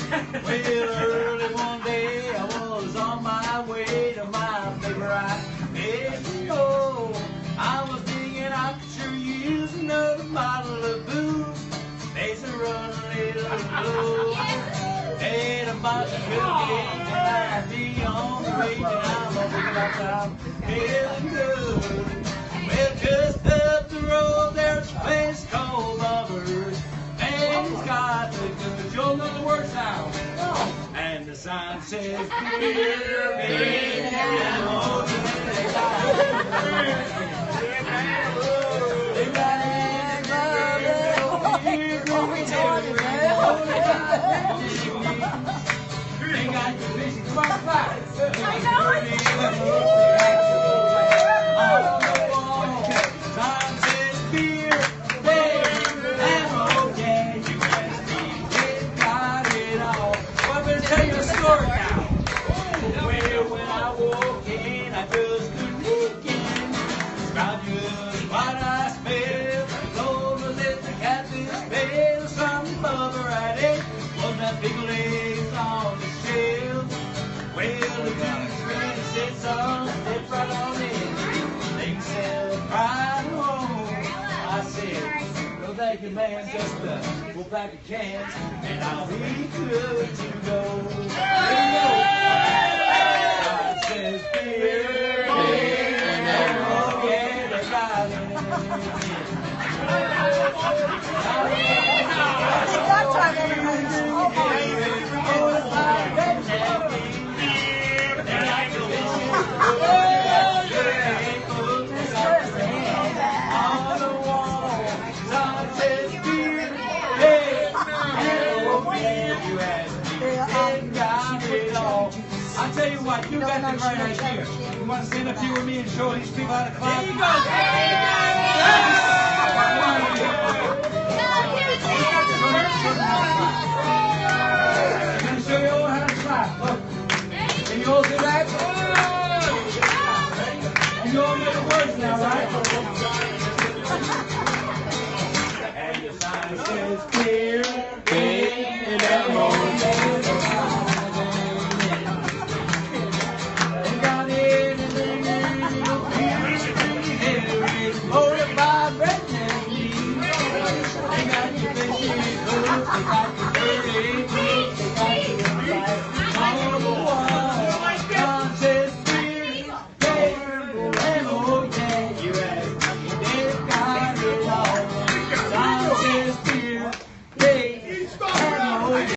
Well, early one day I was on my way to my favorite bed. Oh, I was thinking I could sure use another bottle of booze. Face a run a little low. Hey, the box is cooking and I'd be on the way and I'm thinking like I'm feeling good. Well, just up the road there's a place called Lovers. And it's got the good, you'll know the words now. And the sign says, beer, beer, and all the big legs on the shelf. Well, the juice really sits on, steps right on in. They sell right home. I said, no thank you, man, just a full pack of cans, and I'll be good to go. It says beer, beer, and oh yeah, that's right. I'll tell you what, you got this right here. You want to stand up here with me and show these people how to clap? There you go. I'm going to show you all how to clap. Look. Can you all do that? And you all know the words now, right? And the sign says beer, beer, and I got your